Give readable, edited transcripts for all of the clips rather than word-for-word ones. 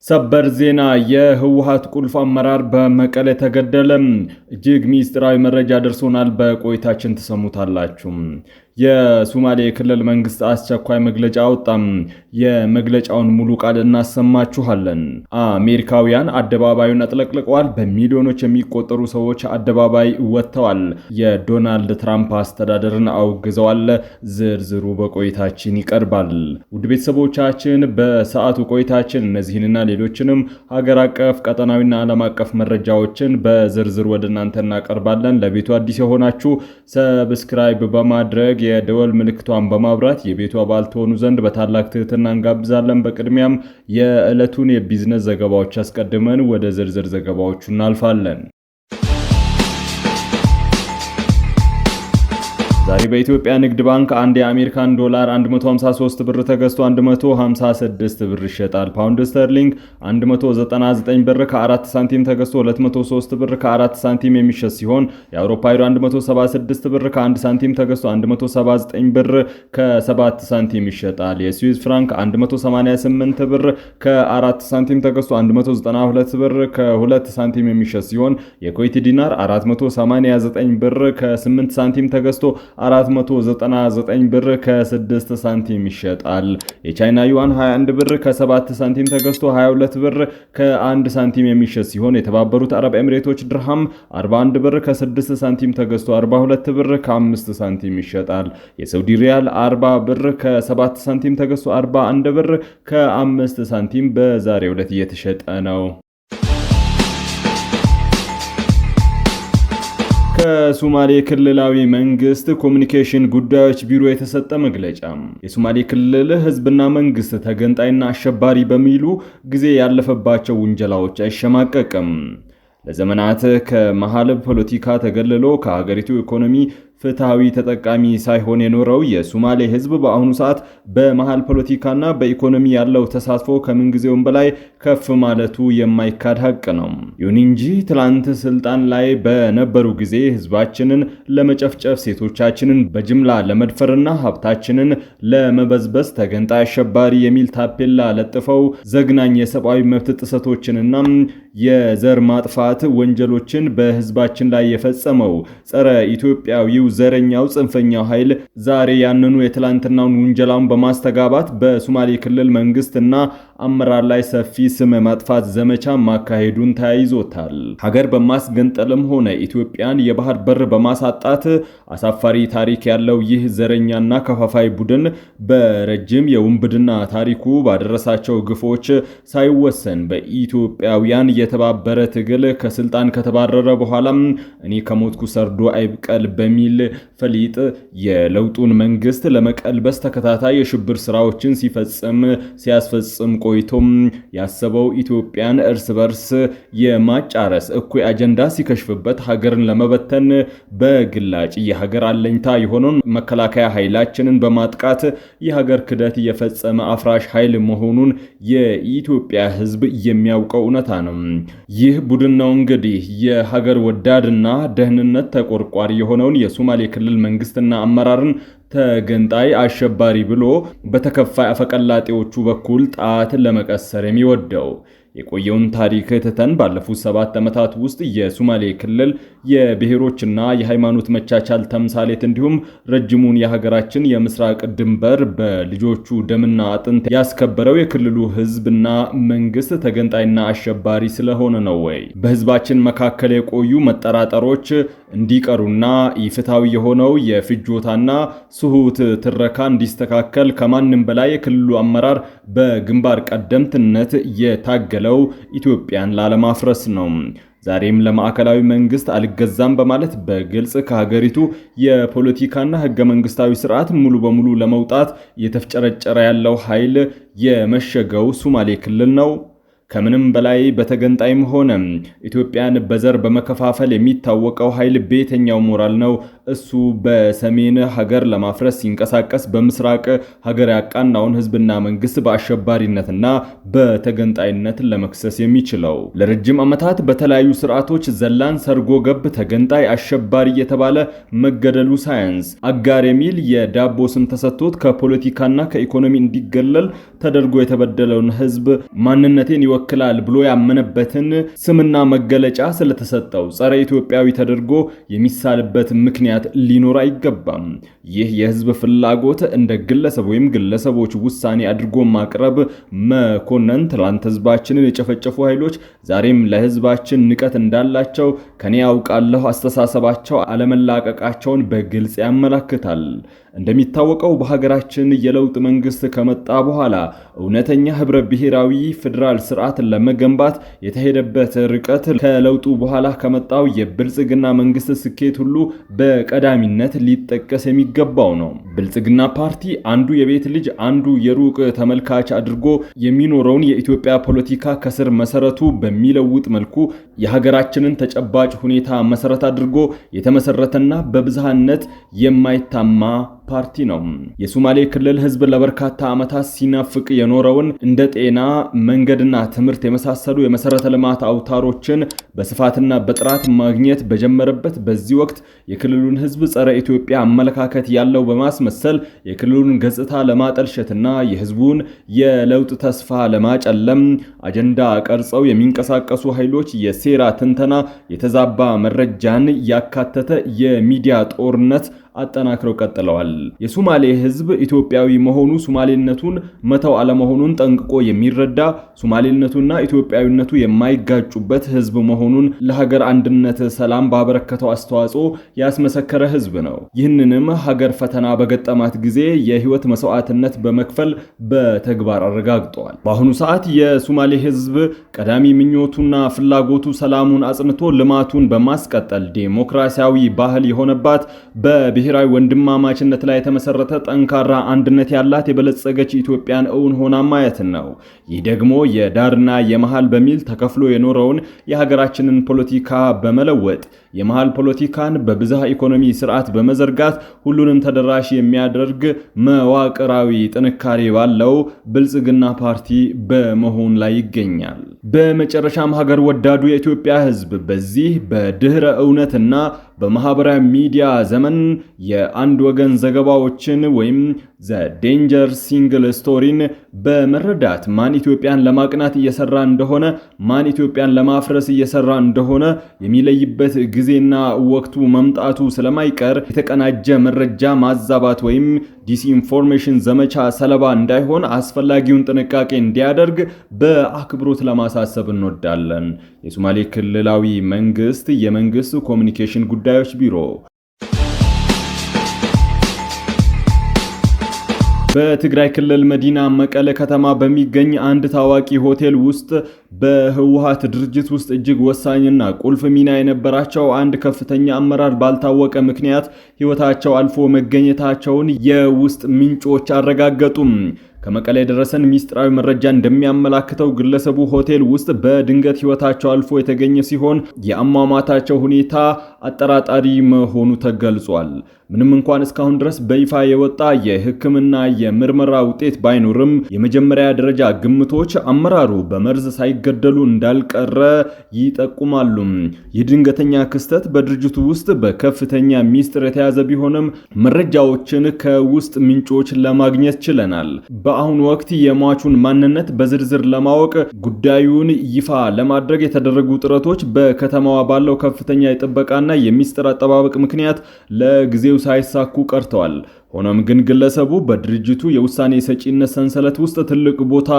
ሰበር ዜና የህወሓት ቁልፍ አመራር በመቀሌ ተገደለ። እጅግ ሚስጥራዊ መረጃ ደርሶናል። በቆይታችን ተሰሙታላችሁ። የሶማሌ ክልል መንግስት አስቸኳይ መግለጫ አወጣም። የመግለጫውን ሙሉ ቃል እናሰማችኋለን። አሜሪካውያን አደባባዩን አጥለቅልቀዋል። በሚሊዮኖች የሚቆጠሩ ሰዎች አደባባይ ወጥተዋል። የዶናልድ ትራምፕ አስተዳደርን አውግዘዋል። ዝርዝሩ በቆይታችን ይቀርባል። ውድ ቤተሰቦቻችን በሰዓቱ ቆይታችን እነዚህንና ሌሎችንም ሀገር አቀፍ ቀጠናዊና ዓለም አቀፍ መረጃዎችን በዝርዝር ወደ እናንተ እናቀርባለን። ለቤቱ አዲስ የሆናችሁ ሰብስክራይብ በማድረግ የደወል ምልክቷን በማብራት የቤቱ አባል ትሆኑ ዘንድ በታላቅ ትህትና እንጋብዛለን። በቅድሚያም የዕለቱን የቢዝነስ ዘገባዎች አስቀድመን ወደ ዝርዝር ዘገባዎቹ እናልፋለን። ዛሬ በኢትዮጵያ ንግድ ባንክ አንድ የአሜሪካን ዶላር 153 ብር ተገዝቶ 156 ብር ይሸጣል። ፓውንድ ስተርሊንግ 199 ብር ከ4 ሳንቲም ተገዝቶ 203 ብር ከ4 ሳንቲም የሚሸጥ ሲሆን የአውሮፓ ዩሮ 176 ብር ከ1 ሳንቲም ተገዝቶ 179 ብር ከ7 ሳንቲም ይሸጣል። የስዊዝ ፍራንክ 188 ብር ከ4 ሳንቲም ተገዝቶ 192 ብር ከ2 ሳንቲም የሚሸጥ ሲሆን የኩዌት ዲናር 489 ብር ከ8 ሳንቲም ተገዝቶ 499 ብር ከ6 ሳንቲም ይሸጣል። የቻይና ዩዋን 21 ብር ከ7 ሳንቲም ተገዝቶ 22 ብር ከ1 ሳንቲም የሚሸጥ ሲሆን የተባበሩት አረብ ኤሚሬቶች ድርሃም 41 ብር ከ6 ሳንቲም ተገዝቶ 42 ብር ከ5 ሳንቲም ይሸጣል። የሳውዲ ሪያል 40 ብር ከ7 ሳንቲም ተገዝቶ 41 ብር ከ5 ሳንቲም በዛሬው ዕለት እየተሸጠ ነው። ከሶማሌ ክልላዊ መንግስት ኮሚኒኬሽን ጉዳዮች ቢሮ የተሰጠ መግለጫ። የሶማሌ ክልል ህዝብና መንግስት ተገንጣይና አሸባሪ በሚሉ ጊዜ ያለፈባቸው ውንጀላዎች አይሸማቀቅም። ለዘመናት ከመሃል ፖለቲካ ተገልሎ ከሀገሪቱ ኢኮኖሚ ፍትሃዊ ተጠቃሚ ሳይሆን የኖረው የሶማሌ ህዝብ በአሁኑ ሰዓት በመሃል ፖለቲካና በኢኮኖሚ ያለው ተሳትፎ ከምንጊዜውም በላይ ከፍ ማለቱ የማይካድ ሀቅ ነው። ይሁን እንጂ ትላንት ስልጣን ላይ በነበሩ ጊዜ ህዝባችንን ለመጨፍጨፍ፣ ሴቶቻችንን በጅምላ ለመድፈርና ሀብታችንን ለመበዝበዝ ተገንጣይ አሸባሪ የሚል ታፔላ ለጥፈው ዘግናኝ የሰብአዊ መብት ጥሰቶችንና የዘር ማጥፋት ወንጀሎችን በህዝባችን ላይ የፈጸመው ጸረ ኢትዮጵያዊው ዘረኛው ጽንፈኛው ኃይል ዛሬ ያንኑ የትላንትናውን ውንጀላውን በማስተጋባት በሶማሌ ክልል መንግስትና አመራር ላይ ሰፊ ስም ማጥፋት ዘመቻ ማካሄዱን ተያይዞታል። ሀገር በማስገንጠልም ሆነ ኢትዮጵያን የባህር በር በማሳጣት አሳፋሪ ታሪክ ያለው ይህ ዘረኛና ከፋፋይ ቡድን በረጅም የውንብድና ታሪኩ ባደረሳቸው ግፎች ሳይወሰን በኢትዮጵያውያን የተባበረ ትግል ከስልጣን ከተባረረ በኋላም እኔ ከሞትኩ ሰርዶ አይብቀል በሚል ፈሊጥ የለውጡን መንግስት ለመቀልበስ ተከታታይ የሽብር ስራዎችን ሲያስፈጽም ቆይቶም ያሰበው ኢትዮጵያን እርስ በርስ የማጫረስ እኩይ አጀንዳ ሲከሽፍበት ሀገርን ለመበተን በግላጭ የሀገር አለኝታ የሆነውን መከላከያ ኃይላችንን በማጥቃት የሀገር ክደት የፈጸመ አፍራሽ ኃይል መሆኑን የኢትዮጵያ ሕዝብ የሚያውቀው እውነታ ነው። ይህ ቡድን ነው እንግዲህ የሀገር ወዳድና ደህንነት ተቆርቋሪ የሆነውን የሶማሌ ክልል መንግስትና አመራርን ተገንጣይ አሸባሪ ብሎ በተከፋይ አፈቀላጤዎቹ በኩል ጣት ለመቀሰር የሚወደው። የቆየውን ታሪክ ትተን ባለፉት 7 ዓመታት ውስጥ የሶማሌ ክልል የብሔሮችና የሃይማኖት መቻቻል ተምሳሌት እንዲሁም ረጅሙን የሀገራችን የምስራቅ ድንበር በልጆቹ ደምና አጥንት ያስከበረው የክልሉ ህዝብና መንግስት ተገንጣይና አሸባሪ ስለሆነ ነው ወይ? በህዝባችን መካከል የቆዩ መጠራጠሮች እንዲቀሩና ኢፍትሃዊ የሆነው የፍጆታና ስሁት ትረካ እንዲስተካከል ከማንም በላይ የክልሉ አመራር በግንባር ቀደምትነት የታገለው ኢትዮጵያን ላለማፍረስ ነው። ዛሬም ለማዕከላዊ መንግስት አልገዛም በማለት በግልጽ ከሀገሪቱ የፖለቲካና ህገ መንግስታዊ ስርዓት ሙሉ በሙሉ ለመውጣት የተፍጨረጨረ ያለው ኃይል የመሸገው ሶማሌ ክልል ነው። ከምንም በላይ በተገንጣይም ሆነ ኢትዮጵያን በዘር በመከፋፈል የሚታወቀው ኃይል በየትኛው ሞራል ነው እሱ በሰሜን ሀገር ለማፍረስ ሲንቀሳቀስ በምስራቅ ሀገር ያቃናውን ህዝብና መንግስት በአሸባሪነትና በተገንጣይነት ለመክሰስ የሚችለው? ለረጅም ዓመታት በተለያዩ ስርዓቶች ዘላን ሰርጎ ገብ ተገንጣይ አሸባሪ የተባለ መገደሉ ሳያንስ አጋር የሚል የዳቦ ስም ተሰጥቶት ከፖለቲካና ከኢኮኖሚ እንዲገለል ተደርጎ የተበደለውን ህዝብ ማንነቴን ይወክላል ብሎ ያመነበትን ስምና መገለጫ ስለተሰጠው ጸረ ኢትዮጵያዊ ተደርጎ የሚሳልበት ምክንያት ሊኖር አይገባም። ይህ የህዝብ ፍላጎት እንደ ግለሰብ ወይም ግለሰቦች ውሳኔ አድርጎ ማቅረብ መኮነን ትላንት ህዝባችንን የጨፈጨፉ ኃይሎች ዛሬም ለህዝባችን ንቀት እንዳላቸው ከኔ ያውቃለሁ አስተሳሰባቸው አለመላቀቃቸውን በግልጽ ያመለክታል። እንደሚታወቀው በሀገራችን የለውጥ መንግስት ከመጣ በኋላ እውነተኛ ህብረ ብሔራዊ ፌደራል ስርዓት ለመገንባት የተሄደበት ርቀት ከለውጡ በኋላ ከመጣው የብልጽግና መንግስት ስኬት ሁሉ በቀዳሚነት ሊጠቀስ የሚገባው ነው። ብልጽግና ፓርቲ አንዱ የቤት ልጅ አንዱ የሩቅ ተመልካች አድርጎ የሚኖረውን የኢትዮጵያ ፖለቲካ ከስር መሰረቱ በሚለውጥ መልኩ የሀገራችንን ተጨባጭ ሁኔታ መሰረት አድርጎ የተመሰረተና በብዝሃነት የማይታማ ፓርቲ ነው። የሶማሌ ክልል ህዝብ ለበርካታ ዓመታት ሲናፍቅ የኖረውን እንደ ጤና፣ መንገድና ትምህርት የመሳሰሉ የመሰረተ ልማት አውታሮችን በስፋትና በጥራት ማግኘት በጀመረበት በዚህ ወቅት የክልሉን ህዝብ ጸረ ኢትዮጵያ አመለካከት ያለው በማስመሰል የክልሉን ገጽታ ለማጠልሸትና የህዝቡን የለውጥ ተስፋ ለማጨለም አጀንዳ ቀርጸው የሚንቀሳቀሱ ኃይሎች የሴራ ትንተና፣ የተዛባ መረጃን ያካተተ የሚዲያ ጦርነት አጠናክረው ቀጥለዋል። የሶማሌ ህዝብ ኢትዮጵያዊ መሆኑ ሶማሌነቱን መተው አለመሆኑን ጠንቅቆ የሚረዳ ሶማሌነቱና ኢትዮጵያዊነቱ የማይጋጩበት ህዝብ መሆኑን ለሀገር አንድነት ሰላም ባበረከተው አስተዋጽኦ ያስመሰከረ ህዝብ ነው። ይህንንም ሀገር ፈተና በገጠማት ጊዜ የህይወት መስዋዕትነት በመክፈል በተግባር አረጋግጧል። በአሁኑ ሰዓት የሶማሌ ህዝብ ቀዳሚ ምኞቱና ፍላጎቱ ሰላሙን አጽንቶ ልማቱን በማስቀጠል ዴሞክራሲያዊ ባህል የሆነባት በብሔራዊ ወንድማማችነት ላይ የተመሰረተ ጠንካራ አንድነት ያላት የበለጸገች ኢትዮጵያን እውን ሆና ማየት ነው። ይህ ደግሞ የዳርና የመሃል በሚል ተከፍሎ የኖረውን የሀገራችንን ፖለቲካ በመለወጥ የመሃል ፖለቲካን በብዝሃ ኢኮኖሚ ስርዓት በመዘርጋት ሁሉንም ተደራሽ የሚያደርግ መዋቅራዊ ጥንካሬ ባለው ብልጽግና ፓርቲ በመሆን ላይ ይገኛል። በመጨረሻም ሀገር ወዳዱ የኢትዮጵያ ህዝብ በዚህ በድህረ እውነትና በማህበራዊ ሚዲያ ዘመን የአንድ ወገን ዘገባዎችን ወይም ዘ ዴንጀር ሲንግል ስቶሪን በመረዳት ማን ኢትዮጵያን ለማቅናት እየሰራ እንደሆነ ማን ኢትዮጵያን ለማፍረስ እየሰራ እንደሆነ የሚለይበት ጊዜና ወቅቱ መምጣቱ ስለማይቀር የተቀናጀ መረጃ ማዛባት ወይም ዲስኢንፎርሜሽን ዘመቻ ሰለባ እንዳይሆን አስፈላጊውን ጥንቃቄ እንዲያደርግ በአክብሮት ለማሳሰብ እንወዳለን። የሶማሌ ክልላዊ መንግስት የመንግስት ኮሚኒኬሽን ጉዳዮች ቢሮ በትግራይ ክልል መዲና መቀለ ከተማ በሚገኝ አንድ ታዋቂ ሆቴል ውስጥ በህወሓት ድርጅት ውስጥ እጅግ ወሳኝና ቁልፍ ሚና የነበራቸው አንድ ከፍተኛ አመራር ባልታወቀ ምክንያት ህይወታቸው አልፎ መገኘታቸውን የውስጥ ምንጮች አረጋገጡም። ከመቀለ የደረሰን ሚስጥራዊ መረጃ እንደሚያመላክተው ግለሰቡ ሆቴል ውስጥ በድንገት ህይወታቸው አልፎ የተገኘ ሲሆን የአሟሟታቸው ሁኔታ አጠራጣሪ መሆኑ ተገልጿል። ምንም እንኳን እስካሁን ድረስ በይፋ የወጣ የህክምና የምርመራ ውጤት ባይኖርም የመጀመሪያ ደረጃ ግምቶች አመራሩ በመርዝ ሳይገደሉ እንዳልቀረ ይጠቁማሉ። ይህ ድንገተኛ ክስተት በድርጅቱ ውስጥ በከፍተኛ ሚስጥር የተያዘ ቢሆንም መረጃዎችን ከውስጥ ምንጮች ለማግኘት ችለናል። በአሁኑ ወቅት የሟቹን ማንነት በዝርዝር ለማወቅ ጉዳዩን ይፋ ለማድረግ የተደረጉ ጥረቶች በከተማዋ ባለው ከፍተኛ የጥበቃና የሚስጥር አጠባበቅ ምክንያት ለጊዜው ሳይሳኩ ቀርተዋል። ሆኖም ግን ግለሰቡ በድርጅቱ የውሳኔ ሰጪነት ሰንሰለት ውስጥ ትልቅ ቦታ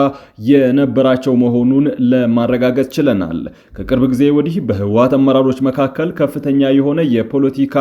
የነበራቸው መሆኑን ለማረጋገጥ ችለናል። ከቅርብ ጊዜ ወዲህ በህወሓት አመራሮች መካከል ከፍተኛ የሆነ የፖለቲካ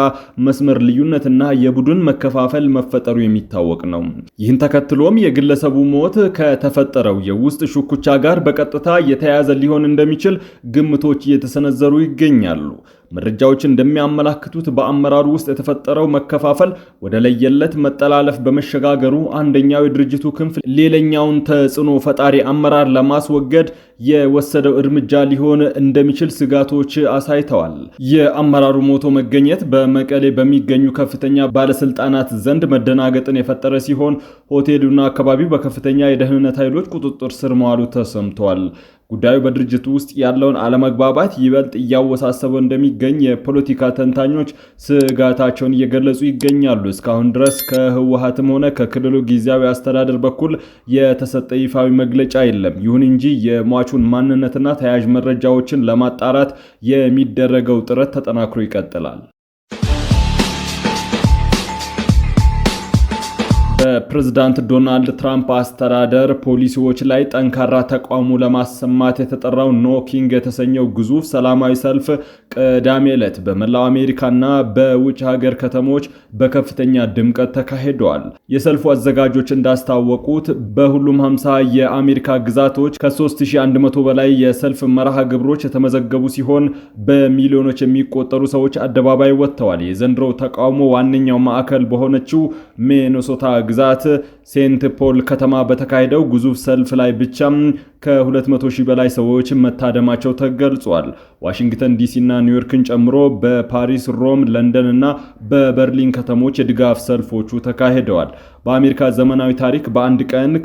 መስመር ልዩነትና የቡድን መከፋፈል መፈጠሩ የሚታወቅ ነው። ይህን ተከትሎም የግለሰቡ ሞት ከተፈጠረው የውስጥ ሹኩቻ ጋር በቀጥታ የተያያዘ ሊሆን እንደሚችል ግምቶች እየተሰነዘሩ ይገኛሉ። መረጃዎች እንደሚያመላክቱት በአመራሩ ውስጥ የተፈጠረው መከፋፈል ወደ ለየለት መጠላለፍ በመሸጋገሩ አንደኛው የድርጅቱ ክንፍ ሌላኛውን ተጽዕኖ ፈጣሪ አመራር ለማስወገድ የወሰደው እርምጃ ሊሆን እንደሚችል ስጋቶች አሳይተዋል። የአመራሩ ሞቶ መገኘት በመቀሌ በሚገኙ ከፍተኛ ባለስልጣናት ዘንድ መደናገጥን የፈጠረ ሲሆን ሆቴሉና አካባቢው በከፍተኛ የደህንነት ኃይሎች ቁጥጥር ስር መዋሉ ተሰምቷል። ጉዳዩ በድርጅቱ ውስጥ ያለውን አለመግባባት ይበልጥ እያወሳሰበው እንደሚገኝ የፖለቲካ ተንታኞች ስጋታቸውን እየገለጹ ይገኛሉ። እስካሁን ድረስ ከህወሓትም ሆነ ከክልሉ ጊዜያዊ አስተዳደር በኩል የተሰጠ ይፋዊ መግለጫ የለም። ይሁን እንጂ የሟቹ የሟቹን ማንነትና ተያያዥ መረጃዎችን ለማጣራት የሚደረገው ጥረት ተጠናክሮ ይቀጥላል። በፕሬዝዳንት ዶናልድ ትራምፕ አስተዳደር ፖሊሲዎች ላይ ጠንካራ ተቃውሞ ለማሰማት የተጠራው ኖ ኪንግ የተሰኘው ግዙፍ ሰላማዊ ሰልፍ ቅዳሜ ዕለት በመላው አሜሪካና በውጭ ሀገር ከተሞች በከፍተኛ ድምቀት ተካሂደዋል። የሰልፉ አዘጋጆች እንዳስታወቁት በሁሉም 50 የአሜሪካ ግዛቶች ከ3100 በላይ የሰልፍ መርሃ ግብሮች የተመዘገቡ ሲሆን በሚሊዮኖች የሚቆጠሩ ሰዎች አደባባይ ወጥተዋል። የዘንድሮው ተቃውሞ ዋነኛው ማዕከል በሆነችው ሚኔሶታ ግዛት ሴንት ፖል ከተማ በተካሄደው ግዙፍ ሰልፍ ላይ ብቻ ከ200,000 በላይ ሰዎች መታደማቸው ተገልጿል። ዋሽንግተን ዲሲና ኒውዮርክን ጨምሮ በፓሪስ፣ ሮም፣ ለንደን እና በበርሊን ከተሞች የድጋፍ ሰልፎቹ ተካሂደዋል። በአሜሪካ ዘመናዊ ታሪክ በአንድ ቀን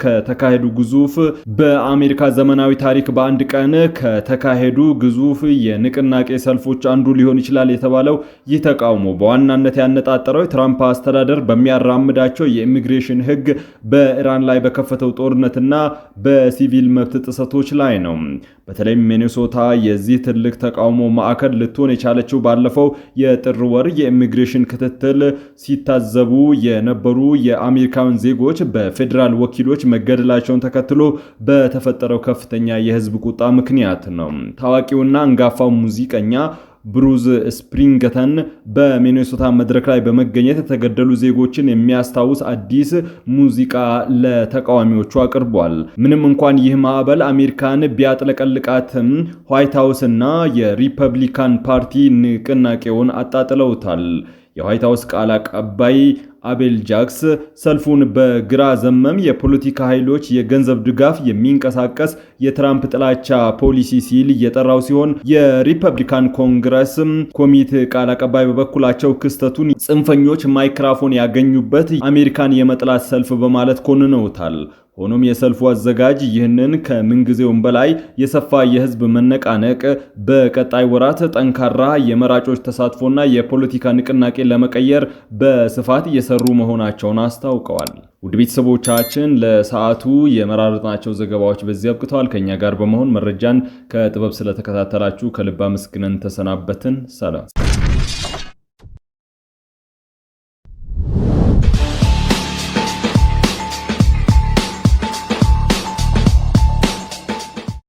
ከተካሄዱ ግዙፍ የንቅናቄ ሰልፎች አንዱ ሊሆን ይችላል የተባለው ይህ ተቃውሞ በዋናነት ያነጣጠረው የትራምፕ አስተዳደር በሚያራምዳቸው የኢሚግሬሽን ሕግ በኢራን ላይ በከፈተው ጦርነትና በሲቪል መብት ጥሰቶች ላይ ነው። በተለይም ሚኔሶታ የዚህ ትልቅ ተቃውሞ ማዕከል ልትሆን የቻለችው ባለፈው የጥር ወር የኢሚግሬሽን ክትትል ሲታዘቡ የነበሩ የአሜሪካን ዜጎች በፌዴራል ወኪሎች መገደላቸውን ተከትሎ በተፈጠረው ከፍተኛ የህዝብ ቁጣ ምክንያት ነው። ታዋቂውና አንጋፋው ሙዚቀኛ ብሩስ ስፕሪንግተን በሚኔሶታ መድረክ ላይ በመገኘት የተገደሉ ዜጎችን የሚያስታውስ አዲስ ሙዚቃ ለተቃዋሚዎቹ አቅርቧል። ምንም እንኳን ይህ ማዕበል አሜሪካን ቢያጥለቀልቃትም ዋይት ሃውስ እና የሪፐብሊካን ፓርቲ ንቅናቄውን አጣጥለውታል። የዋይት ሃውስ ቃል አቀባይ አቤል ጃክስ ሰልፉን በግራ ዘመም የፖለቲካ ኃይሎች የገንዘብ ድጋፍ የሚንቀሳቀስ የትራምፕ ጥላቻ ፖሊሲ ሲል እየጠራው ሲሆን የሪፐብሊካን ኮንግረስ ኮሚቴ ቃል አቀባይ በበኩላቸው ክስተቱን ጽንፈኞች ማይክሮፎን ያገኙበት አሜሪካን የመጥላት ሰልፍ በማለት ኮንነውታል። ሆኖም የሰልፉ አዘጋጅ ይህንን ከምንጊዜውም በላይ የሰፋ የህዝብ መነቃነቅ በቀጣይ ወራት ጠንካራ የመራጮች ተሳትፎና የፖለቲካ ንቅናቄ ለመቀየር በስፋት እየሰሩ መሆናቸውን አስታውቀዋል። ውድ ቤተሰቦቻችን ለሰዓቱ የመራረጥናቸው ዘገባዎች በዚህ አብቅተዋል። ከኛ ጋር በመሆን መረጃን ከጥበብ ስለተከታተላችሁ ከልብ አመስግነን ተሰናበትን። ሰላም።